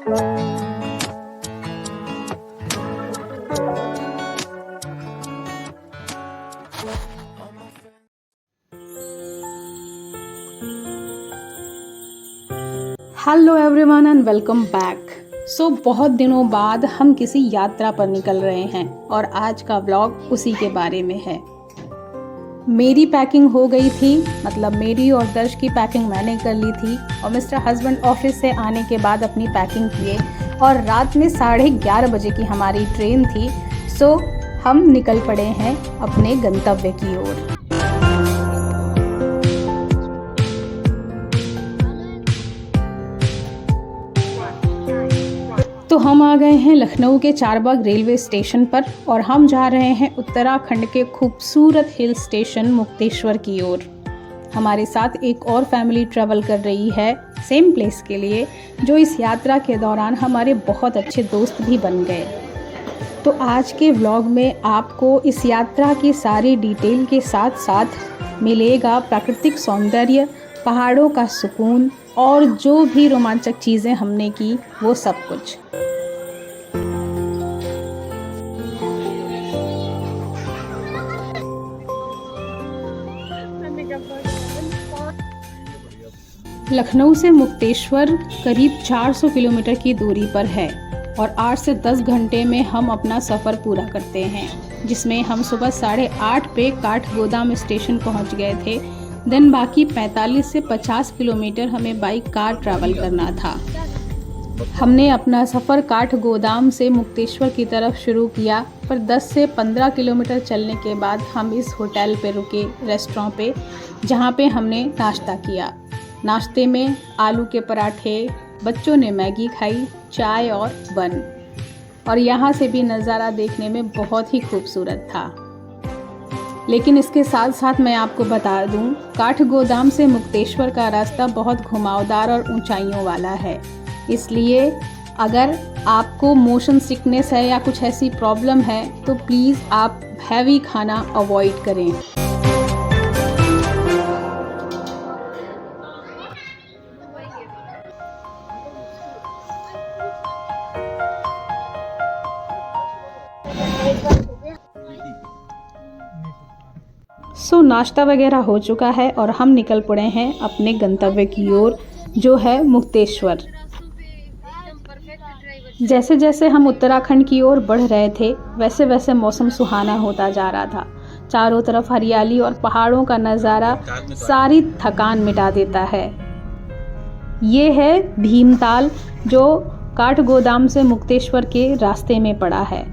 Hello everyone and welcome back. So बहुत दिनों बाद हम किसी यात्रा पर निकल रहे हैं और आज का व्लॉग उसी के बारे में है। मेरी पैकिंग हो गई थी, मतलब मेरी और दर्श की पैकिंग मैंने कर ली थी और मिस्टर हस्बैंड ऑफिस से आने के बाद अपनी पैकिंग किए और रात में 11:30 बजे की हमारी ट्रेन थी। सो हम निकल पड़े हैं अपने गंतव्य की ओर। तो हम आ गए हैं लखनऊ के चारबाग रेलवे स्टेशन पर और हम जा रहे हैं उत्तराखंड के खूबसूरत हिल स्टेशन मुक्तेश्वर की ओर। हमारे साथ एक और फैमिली ट्रैवल कर रही है सेम प्लेस के लिए, जो इस यात्रा के दौरान हमारे बहुत अच्छे दोस्त भी बन गए। तो आज के व्लॉग में आपको इस यात्रा की सारी डिटेल के साथ साथ मिलेगा प्राकृतिक सौंदर्य, पहाड़ों का सुकून और जो भी रोमांचक चीज़ें हमने की वो सब कुछ। लखनऊ से मुक्तेश्वर करीब 400 किलोमीटर की दूरी पर है और 8 से 10 घंटे में हम अपना सफ़र पूरा करते हैं, जिसमें हम सुबह 8:30 पे काठगोदाम स्टेशन पहुंच गए थे। देन बाकी 45 से 50 किलोमीटर हमें बाई कार ट्रैवल करना था। हमने अपना सफ़र काठगोदाम से मुक्तेश्वर की तरफ शुरू किया, पर 10 से 15 किलोमीटर चलने के बाद हम इस होटल पे रुके, रेस्टोरेंट पे, जहाँ पे हमने नाश्ता किया। नाश्ते में आलू के पराठे, बच्चों ने मैगी खाई, चाय और बन। और यहाँ से भी नज़ारा देखने में बहुत ही खूबसूरत था। लेकिन इसके साथ साथ मैं आपको बता दूँ, काठगोदाम से मुक्तेश्वर का रास्ता बहुत घुमावदार और ऊंचाइयों वाला है। इसलिए अगर आपको मोशन सिकनेस है या कुछ ऐसी प्रॉब्लम है तो प्लीज़ आप हैवी खाना अवॉइड करें। नाश्ता वगैरह हो चुका है और हम निकल पड़े हैं अपने गंतव्य की ओर, जो है मुक्तेश्वर। जैसे जैसे हम उत्तराखंड की ओर बढ़ रहे थे वैसे वैसे मौसम सुहाना होता जा रहा था। चारों तरफ हरियाली और पहाड़ों का नज़ारा सारी थकान मिटा देता है। ये है भीमताल, जो काठगोदाम से मुक्तेश्वर के रास्ते में पड़ा है।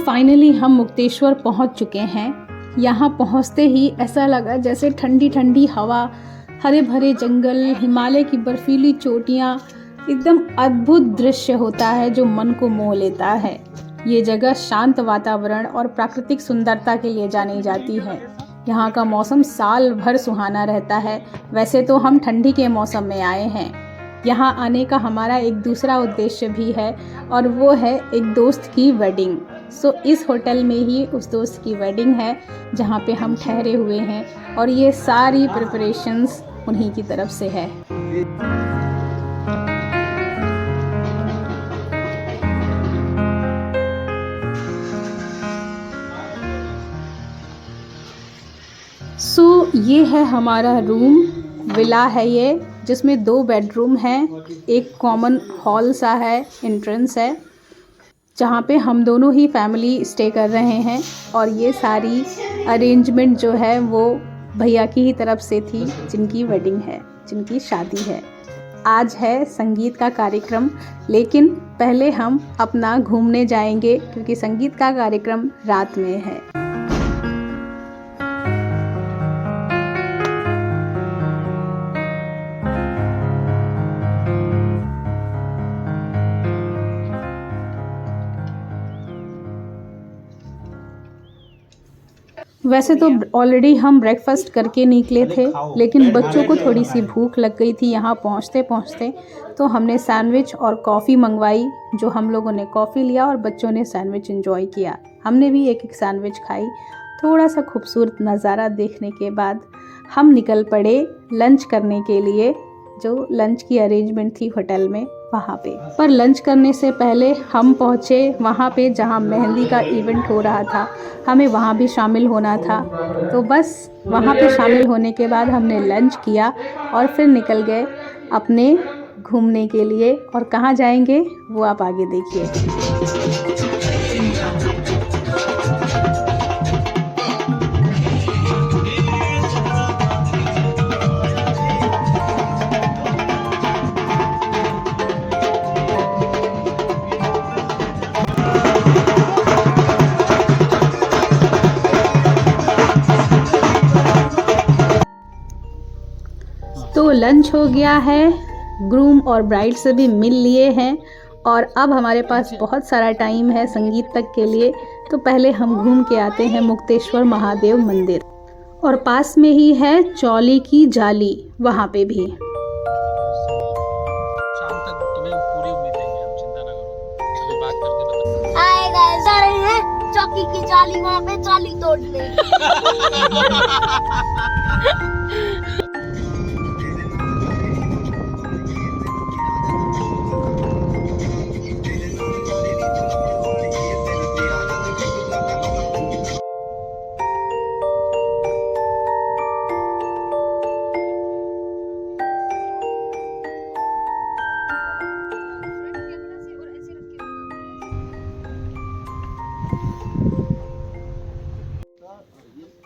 फाइनली हम मुक्तेश्वर पहुंच चुके हैं। यहाँ पहुंचते ही ऐसा लगा जैसे ठंडी ठंडी हवा, हरे भरे जंगल, हिमालय की बर्फीली चोटियाँ, एकदम अद्भुत दृश्य होता है जो मन को मोह लेता है। ये जगह शांत वातावरण और प्राकृतिक सुंदरता के लिए जानी जाती है। यहाँ का मौसम साल भर सुहाना रहता है। वैसे तो हम ठंडी के मौसम में आए हैं। यहाँ आने का हमारा एक दूसरा उद्देश्य भी है और वो है एक दोस्त की वेडिंग। इस होटल में ही उस दोस्त की वेडिंग है जहाँ पे हम ठहरे हुए हैं और ये सारी प्रिपरेशंस उन्हीं की तरफ से है। ये है हमारा रूम, विला है ये, जिसमें 2 बेडरूम हैं, एक कॉमन हॉल सा है, एंट्रेंस है, जहाँ पे हम दोनों ही फैमिली स्टे कर रहे हैं। और ये सारी अरेंजमेंट जो है वो भैया की ही तरफ से थी, जिनकी वेडिंग है, जिनकी शादी है। आज है संगीत का कार्यक्रम, लेकिन पहले हम अपना घूमने जाएंगे क्योंकि संगीत का कार्यक्रम रात में है। वैसे तो ऑलरेडी हम ब्रेकफास्ट करके निकले थे, लेकिन बच्चों को थोड़ी सी भूख लग गई थी यहाँ पहुँचते पहुँचते, तो हमने सैंडविच और कॉफ़ी मंगवाई। जो हम लोगों ने कॉफ़ी लिया और बच्चों ने सैंडविच एंजॉय किया। हमने भी एक एक सैंडविच खाई। थोड़ा सा खूबसूरत नज़ारा देखने के बाद हम निकल पड़े लंच करने के लिए, जो लंच की अरेंजमेंट थी होटल में वहाँ पे। पर लंच करने से पहले हम पहुँचे वहाँ पे जहाँ मेहंदी का इवेंट हो रहा था, हमें वहाँ भी शामिल होना था। तो बस वहाँ पे शामिल होने के बाद हमने लंच किया और फिर निकल गए अपने घूमने के लिए। और कहाँ जाएंगे वो आप आगे देखिए। तो लंच हो गया है, ग्रूम और ब्राइड से भी मिल लिए हैं और अब हमारे पास बहुत सारा टाइम है संगीत तक के लिए। तो पहले हम घूम के आते हैं मुक्तेश्वर महादेव मंदिर, और पास में ही है चौली की जाली, वहाँ पे भी। शाम तक तुम्हें पूरी उम्मीद देंगे हम, चिंता ना करो। अभी बात करके बता। आएगा ऐसा रहे हैं चौकी की जाली वहाँ पे जाली तोड़ने।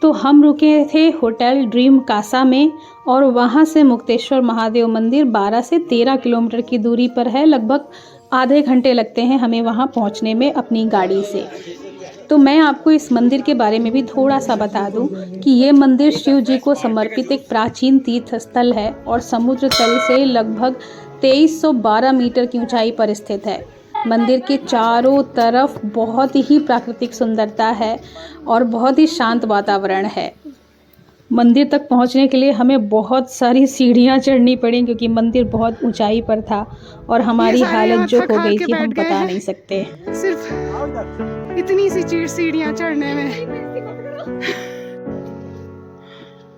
तो हम रुके थे होटल ड्रीम कासा में, और वहाँ से मुक्तेश्वर महादेव मंदिर 12 से 13 किलोमीटर की दूरी पर है। लगभग आधे घंटे लगते हैं हमें वहाँ पहुँचने में अपनी गाड़ी से। तो मैं आपको इस मंदिर के बारे में भी थोड़ा सा बता दूं कि ये मंदिर शिव जी को समर्पित एक प्राचीन तीर्थ स्थल है और समुद्र तल से लगभग 2312 मीटर की ऊंचाई पर स्थित है। मंदिर के चारों तरफ बहुत ही प्राकृतिक सुंदरता है और बहुत ही शांत वातावरण है। मंदिर तक पहुंचने के लिए हमें बहुत सारी सीढ़ियां चढ़नी पड़ी, क्योंकि मंदिर बहुत ऊंचाई पर था और हमारी हालत जो हो गई थी हम बता नहीं सकते। सिर्फ इतनी सी सीढ़ियां चढ़ने में।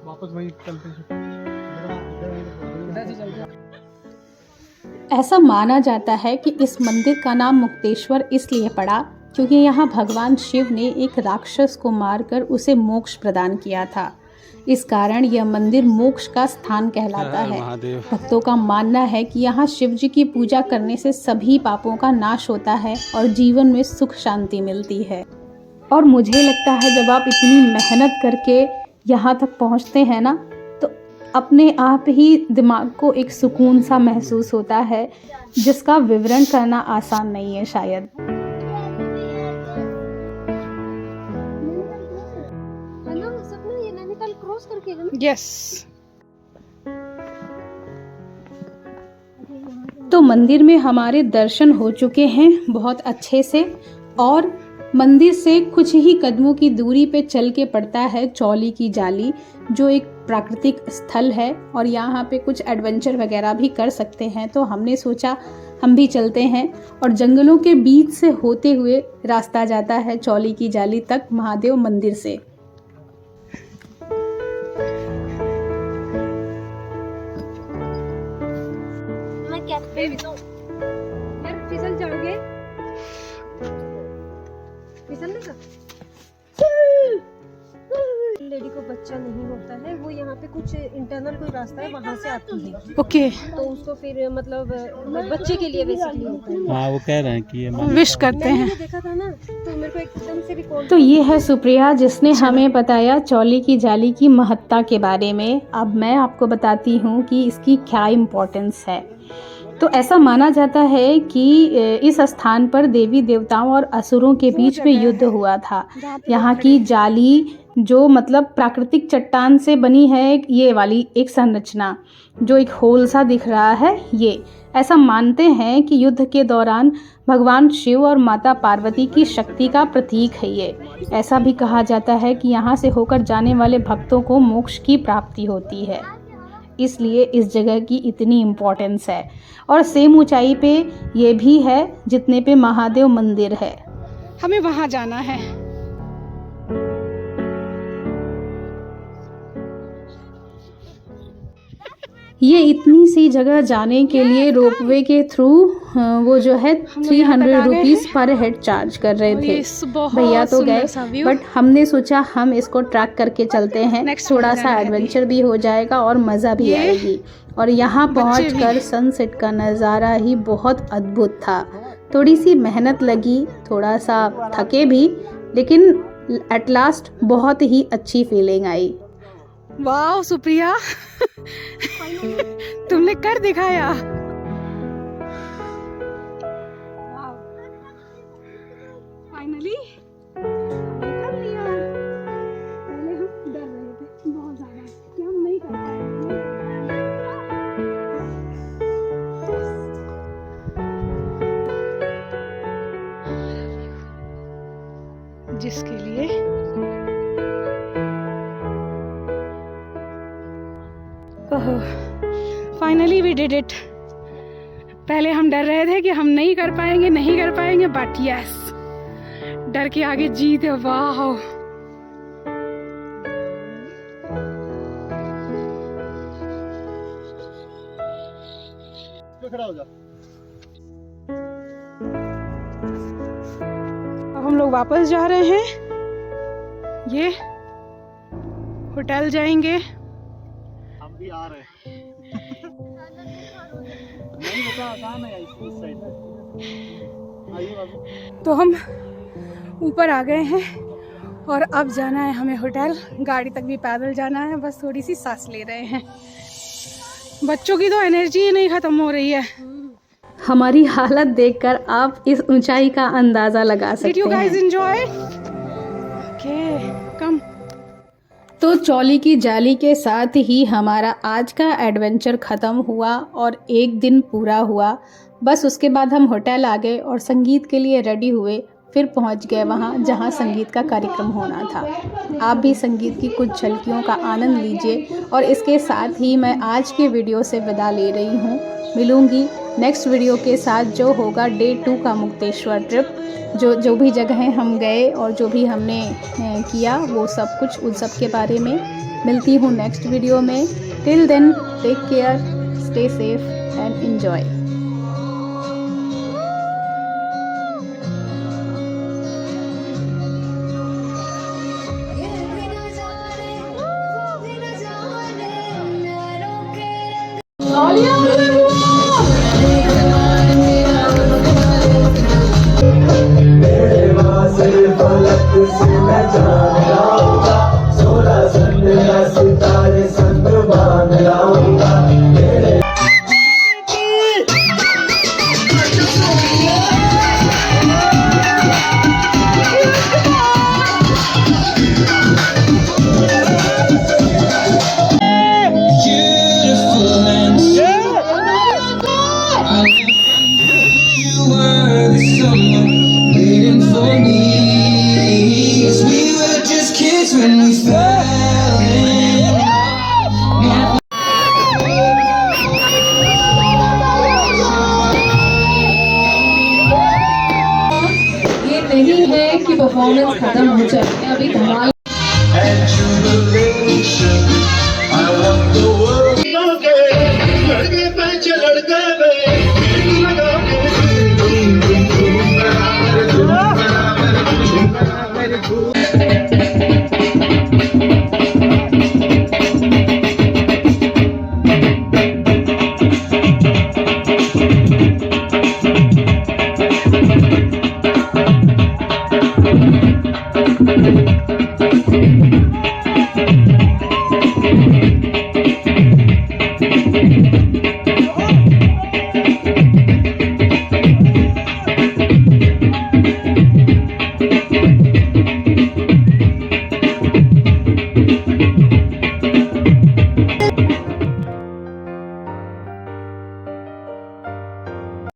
वापस वही चलते ऐसा माना जाता है कि इस मंदिर का नाम मुक्तेश्वर इसलिए पड़ा क्योंकि यहाँ भगवान शिव ने एक राक्षस को मारकर उसे मोक्ष प्रदान किया था। इस कारण यह मंदिर मोक्ष का स्थान कहलाता है। भक्तों का मानना है कि यहाँ शिव जी की पूजा करने से सभी पापों का नाश होता है और जीवन में सुख शांति मिलती है। और मुझे लगता है जब आप इतनी मेहनत करके यहाँ तक पहुँचते हैं ना, तो अपने आप ही दिमाग को एक सुकून सा महसूस होता है, जिसका विवरण करना आसान नहीं है शायद। यस। तो मंदिर में हमारे दर्शन हो चुके हैं बहुत अच्छे से, और मंदिर से कुछ ही कदमों की दूरी पे चल के पड़ता है चौली की जाली, जो एक प्राकृतिक स्थल है और यहाँ पे कुछ एडवेंचर वगैरह भी कर सकते हैं। तो हमने सोचा हम भी चलते हैं, और जंगलों के बीच से होते हुए रास्ता जाता है चौली की जाली तक महादेव मंदिर से। यार फिसल जाओगे, फिसलने का। लेडी को बच्चा नहीं होता है, वो यहाँ पे कुछ इंटरनल कोई रास्ता है वहाँ से आती है। ओके। तो उसको फिर मतलब बच्चे के लिए बेसिकली होता है। हाँ, वो कह रहे हैं कि ये विश करते हैं। मैंने देखा था ना, तो मेरे को एकदम से रिकॉल। तो ये है सुप्रिया, जिसने हमें बताया चौली की जाली की महत्ता के बारे में। अब मैं आपको बताती हूँ कि इसकी क्या इम्पोर्टेंस है। तो ऐसा माना जाता है कि इस स्थान पर देवी देवताओं और असुरों के बीच में युद्ध हुआ था। यहाँ की जाली जो मतलब प्राकृतिक चट्टान से बनी है ये वाली एक संरचना, जो एक होल सा दिख रहा है। ये ऐसा मानते हैं कि युद्ध के दौरान भगवान शिव और माता पार्वती की शक्ति का प्रतीक है ये। ऐसा भी कहा जाता है कि यहाँ से होकर जाने वाले भक्तों को मोक्ष की प्राप्ति होती है, इसलिए इस जगह की इतनी इम्पोर्टेंस है। और सेम ऊंचाई पे ये भी है जितने पे महादेव मंदिर है। हमें वहां जाना है। ये इतनी सी जगह जाने के लिए रोपवे के थ्रू वो जो है 300 रुपीज़ पर हेड चार्ज कर रहे थे। भैया तो गए, बट हमने सोचा हम इसको ट्रैक करके चलते हैं, थोड़ा सा एडवेंचर भी हो जाएगा और मज़ा भी आएगी। और यहाँ पहुँचकर सनसेट का नज़ारा ही बहुत अद्भुत था। थोड़ी सी मेहनत लगी, थोड़ा सा थके भी, लेकिन एट लास्ट बहुत ही अच्छी फीलिंग आई। वाह सुप्रिया, तुमने कर दिखाया। फाइनली कर लिया। पहले हम डर रहे थे बहुत ज्यादा कि हम नहीं कर पाएंगे। जिसके लिए फाइनली वी डिड इट। पहले हम डर रहे थे कि हम नहीं कर पाएंगे, बट यस, डर के आगे जीत है। वाह, अब हम लोग वापस जा रहे हैं। ये होटल जाएंगे। हम भी आ रहे हैं। नहीं बता, आसान है इस साइड में। आइए बाबू। तो हम ऊपर आ गए हैं और अब जाना है हमें होटल। गाड़ी तक भी पैदल जाना है, बस थोड़ी सी सांस ले रहे हैं। बच्चों की तो एनर्जी ही नहीं खत्म हो रही है। हमारी हालत देखकर आप इस ऊंचाई का अंदाजा लगा सकते हैं। Did you guys enjoy? Okay, come. तो चौली की जाली के साथ ही हमारा आज का एडवेंचर ख़त्म हुआ और एक दिन पूरा हुआ। बस उसके बाद हम होटल आ गए और संगीत के लिए रेडी हुए, फिर पहुंच गए वहां जहां संगीत का कार्यक्रम होना था। आप भी संगीत की कुछ झलकियों का आनंद लीजिए। और इसके साथ ही मैं आज के वीडियो से विदा ले रही हूं। मिलूंगी नेक्स्ट वीडियो के साथ, जो होगा डे 2 का मुक्तेश्वर ट्रिप। जो भी जगहें हम गए और जो भी हमने किया, वो सब कुछ उन सब के बारे में मिलती हूँ नेक्स्ट वीडियो में। Till then, take care, stay safe and enjoy. नहीं है कि परफॉर्मेंस खत्म हो जाए, अभी धमाल